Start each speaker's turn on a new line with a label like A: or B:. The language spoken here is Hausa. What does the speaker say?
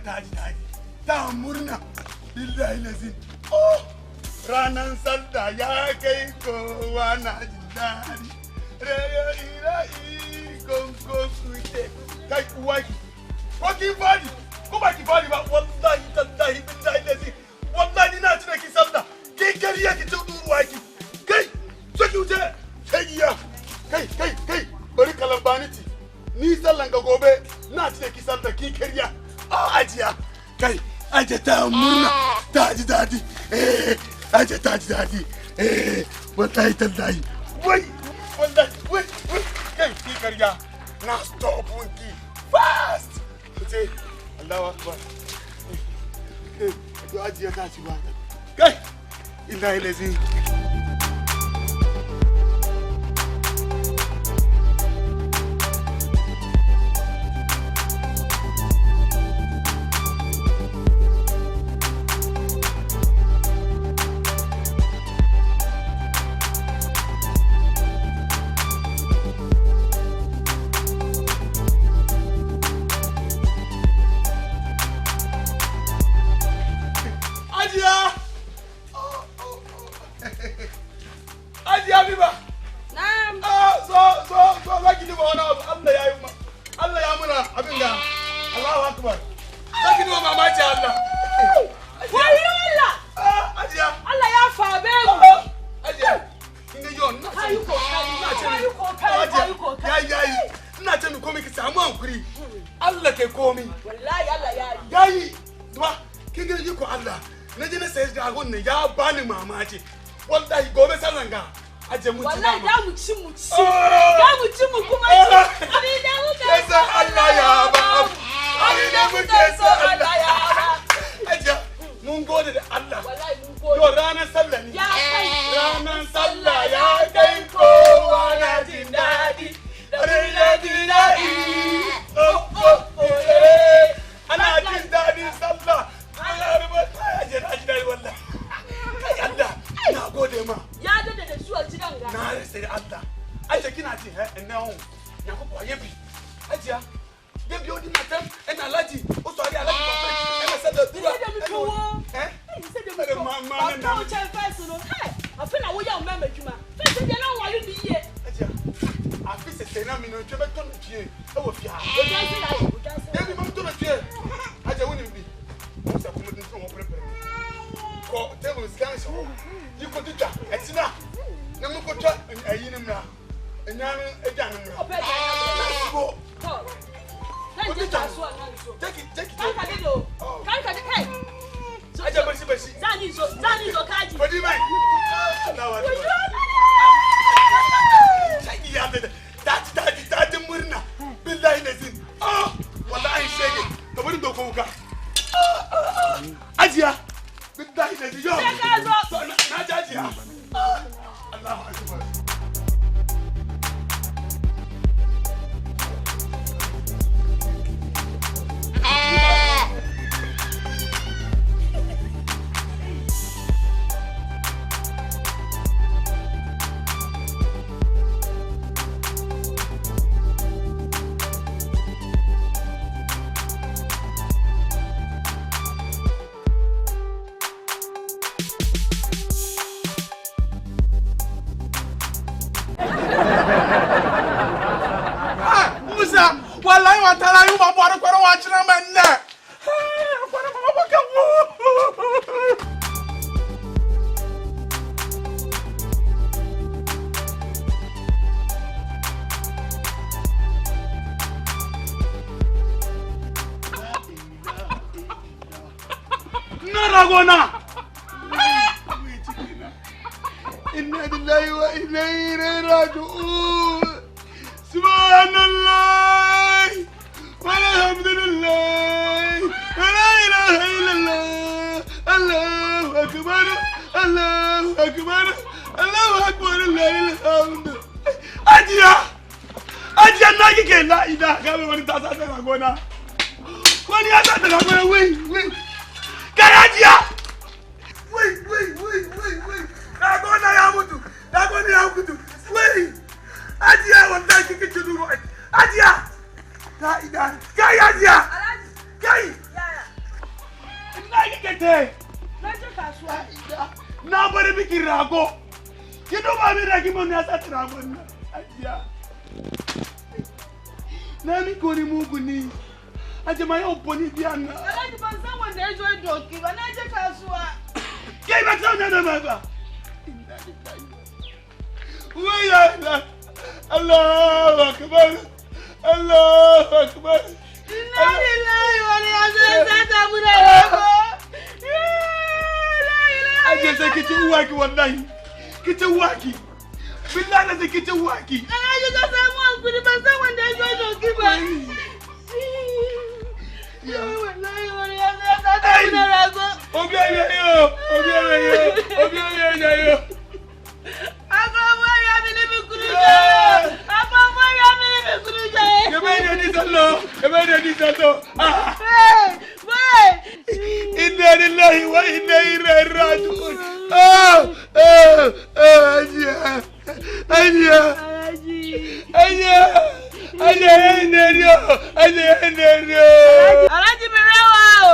A: ta ji daɗi ta murna billahi lazim. Oh, ranar sallah ya kai kowa na jin daɗi. Rayi gongo kuke kai uwaki. Ko kin fadi ko ba ki fadi ba wallahi tallahi billahi lazim. Wallahi na tuna ki sallah. Ki kariya ki tudu uwaki. Kai so ki wuce kai ya. Kai bari kalambaniti. Ni sallan ga gobe na tuna ki sallah ki kariya. Ajiya kai aje ta murna ta ji daɗi. Aje ta ji daɗi. Wallahi tallahi. Wai wallahi kai ki kariya na stop ki fast. Say Allahu Akbar. Yo ajiya ta ci ba. Kai illahi lazim. Wallahi gobe sallan ga aje mu ci wallahi da mu ci mu kuma ci abi da mu ke so Allah ya ba abi da mu ke so Allah ya ba aje mun gode da Allah wallahi mun gode to ranar sallah ne ya kai ranar sallah ya kai kowa na jin dadi dadi ana jin dadin sallah Allah rubuta aje dadi wallahi na gode ma
B: ya dade da zuwa gidan ga
A: na rasa da Allah aje kina ji ina hon ya ko boye bi aje ya bi odi matam ina laji o so ari alaji ko ina sa da dura
B: da mi ko se de mi ko ma na o che face no hey afi na wo ya o me meduma face de na wa lu bi ye
A: aje afi se na mi no che be to no pie e wo fia
B: o ja se la o ja se
A: ya bi mam to no pie aje woni bi o sa ko mo din so mo prepare ko table scan so you could do that. It's enough. No more put a unum now. And now a diamond. Let's go. Take it. Take it. I just Zani so kaji. What do you mean? No, that's Murna. Billahi lazim. Oh, wallahi shege. The wouldn't go Koga. Adia. Billahi lazim. Yo. Najaji. Allahu Akbar. Wallahi wa tala yu ma bora ko wa chira manna ko ma ba ka na ragona inna lillahi wa inna ilaihi raji'un subhanallah walhamdulillah la ilaha illallah allahu akbar allahu akbar allahu akbar lillahi alhamd ajiya na kike la ida ga wani ta sa da gona wani ya ta da gona wai kai ajiya wai da gona ya mutu wai ajiya wallahi kike tudu ajiya kai ida kai ajiya kai te.
B: Na je kasuwa.
A: Na bari miki rago. Ki duba min ragi mun ya sa ragon nan. Ajiya. Na mi ko ni mugu ni. Aje mai oponi biya na.
B: Alhaji ban san wanda ya zo doki ba na je kasuwa.
A: Kai ba san da ba. Waya Allahu akbar. Allahu akbar.
B: Inna lillahi wa inna ilaihi raji'un.
A: Aje sai kici uwaki wallahi. Kici uwaki. Billahi sai kici uwaki.
B: Alhaji ka samu hankuri ban san wanda ya zo doki ba. Wallahi wani ya zai sata muna rago.
A: Obiayo.
B: Agogo ya mini mi kuruja. Agogo ya mini mi kuruja.
A: Kebede di sallo.
B: Wait.
A: Inna lillahi wa inna ilaihi raji'un.
B: Alhaji Mirawa.